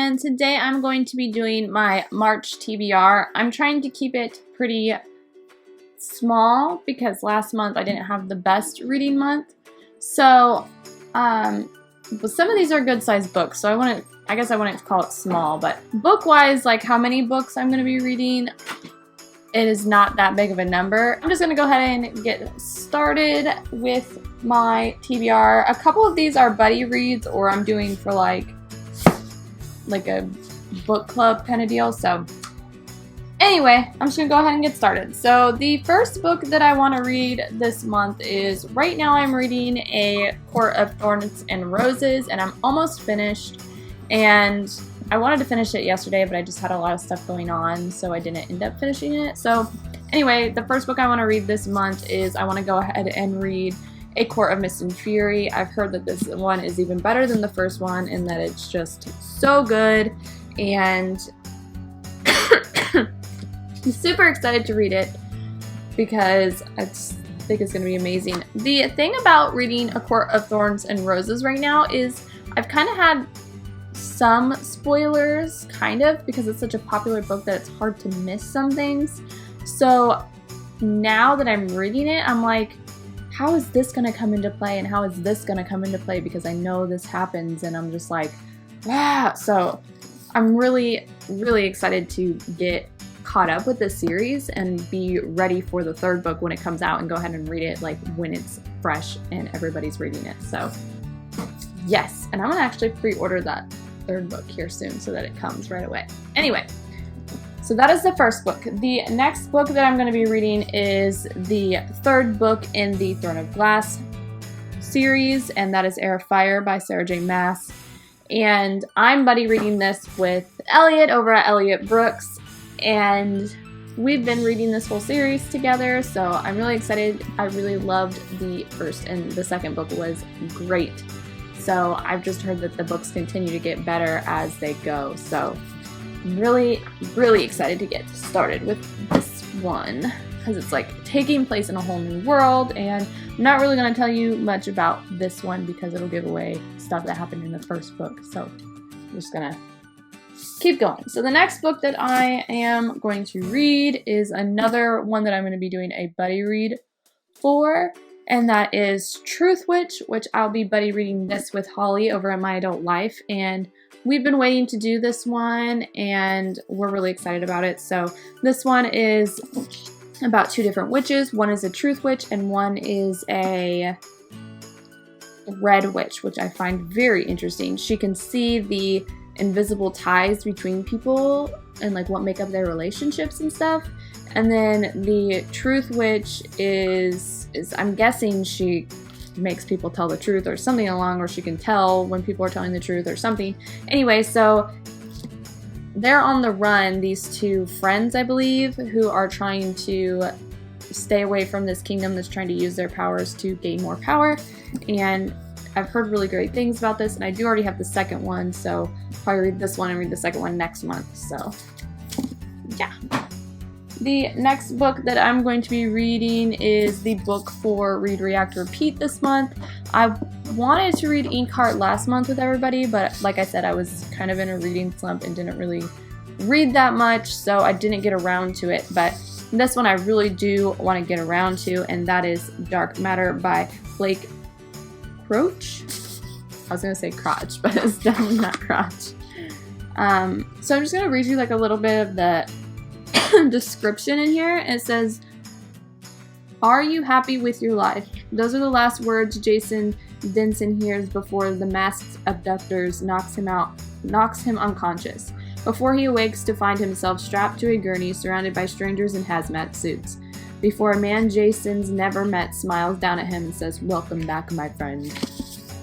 and today I'm going to be doing my March TBR. I'm trying to keep it pretty small because last month I didn't have the best reading month. So, but some of these are good sized books, so I guess I wouldn't call it small, but book-wise, like how many books I'm going to be reading, it is not that big of a number. I'm just going to go ahead and get started with my TBR. A couple of these are buddy reads, or I'm doing for like a book club kind of deal. So anyway, I'm just going to go ahead and get started. So the first book that I want to read this month is, right now I'm reading A Court of Thorns and Roses, and I'm almost finished. And I wanted to finish it yesterday, but I just had a lot of stuff going on, so I didn't end up finishing it. So anyway, the first book I want to read this month is, I want to go ahead and read A Court of Mist and Fury. I've heard that this one is even better than the first one, and that it's just so good, and I'm super excited to read it because I just think it's going to be amazing. The thing about reading A Court of Thorns and Roses right now is I've kind of had some spoilers, kind of, because it's such a popular book that it's hard to miss some things. So now that I'm reading it, I'm like, how is this going to come into play, and how is this going to come into play, because I know this happens, and I'm just like, wow. So I'm really, really excited to get caught up with this series and be ready for the third book when it comes out, and go ahead and read it like when it's fresh and everybody's reading it. So yes, and I'm gonna actually pre-order that third book here soon so that it comes right away. Anyway, so that is the first book. The next book that I'm going to be reading is the third book in the Throne of Glass series, and that is Heir of Fire by Sarah J. Maas. And I'm buddy reading this with Elliot over at Elliot Brooks, and we've been reading this whole series together, so I'm really excited. I really loved the first, and the second book was great. So I've just heard that the books continue to get better as they go. So I'm really, really excited to get started with this one, because it's like taking place in a whole new world, and I'm not really going to tell you much about this one because it'll give away stuff that happened in the first book. So I'm just going to keep going. So the next book that I am going to read is another one that I'm going to be doing a buddy read for, and that is Truth Witch, which I'll be buddy reading this with Holly over at MyAdultLife. And we've been waiting to do this one, and we're really excited about it. So this one is about two different witches. One is a truth witch, and one is a red witch, which I find very interesting. She can see the invisible ties between people and like what make up their relationships and stuff. And then the truth witch is I'm guessing she makes people tell the truth or something along, or she can tell when people are telling the truth or something. Anyway, so they're on the run, these two friends, I believe, who are trying to stay away from this kingdom that's trying to use their powers to gain more power. And I've heard really great things about this, and I do already have the second one, so I'll probably read this one and read the second one next month. So yeah. The next book that I'm going to be reading is the book for Read, React, Repeat this month. I wanted to read Inkheart last month with everybody, but like I said, I was kind of in a reading slump and didn't really read that much, so I didn't get around to it. But this one I really do want to get around to, and that is Dark Matter by Blake Crouch. I was going to say Crotch, but it's definitely not Crotch. So I'm just going to read you like a little bit of the description in here. It says, "Are you happy with your life?" Those are the last words Jason Denson hears before the masked abductors knocks him unconscious, before he awakes to find himself strapped to a gurney surrounded by strangers in hazmat suits, before a man Jason's never met smiles down at him and says, "Welcome back, my friend."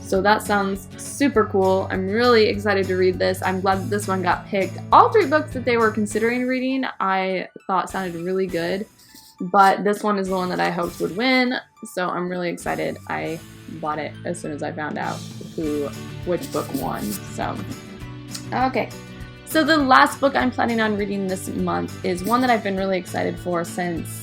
So that sounds super cool. I'm really excited to read this. I'm glad that this one got picked. All three books that they were considering reading I thought sounded really good, but this one is the one that I hoped would win, so I'm really excited. I bought it as soon as I found out which book won. So okay. So the last book I'm planning on reading this month is one that I've been really excited for since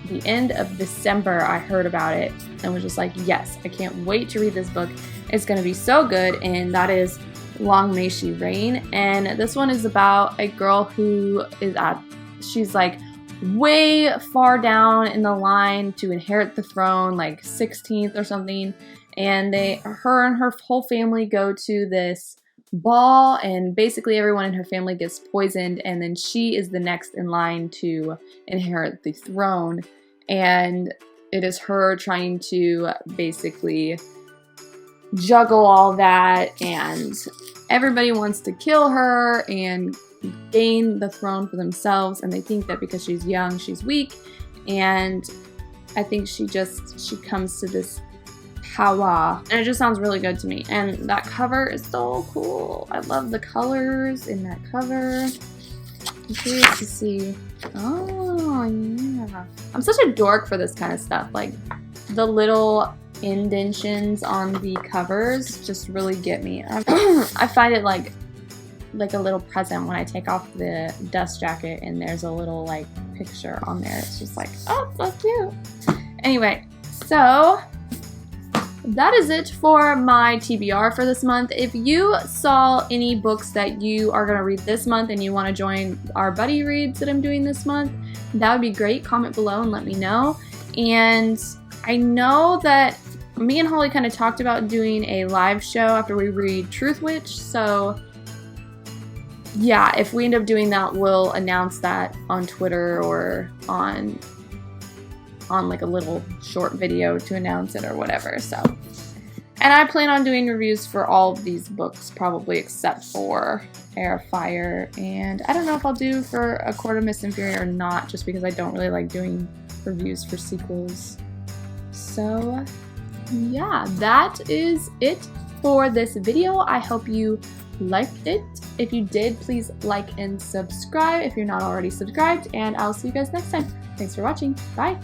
the end of December. I heard about it and was just like, yes, I can't wait to read this book. It's going to be so good, and that is Long May She Reign. And this one is about a girl who is she's like way far down in the line to inherit the throne, like 16th or something. And her and her whole family go to this ball, and basically everyone in her family gets poisoned, and then she is the next in line to inherit the throne. And it is her trying to basically juggle all that, and everybody wants to kill her and gain the throne for themselves, and they think that because she's young, she's weak, and I think she comes to this power, and it just sounds really good to me. And that cover is so cool. I love the colors in that cover. I'm curious to see. Oh, yeah. I'm such a dork for this kind of stuff. Like, the little indentions on the covers just really get me. I find it like a little present when I take off the dust jacket and there's a little like picture on there. It's just like, oh, so cute. Anyway, so that is it for my TBR for this month. If you saw any books that you are going to read this month and you want to join our buddy reads that I'm doing this month, that would be great. Comment below and let me know. And I know that me and Holly kind of talked about doing a live show after we read Truth Witch, so yeah, if we end up doing that, we'll announce that on Twitter or on like a little short video to announce it or whatever. So, and I plan on doing reviews for all of these books, probably except for Heir of Fire, and I don't know if I'll do for A Court of Mist and Fury or not, just because I don't really like doing reviews for sequels. So yeah, that is it for this video. I hope you liked it. If you did, please like and subscribe if you're not already subscribed, and I'll see you guys next time. Thanks for watching. Bye!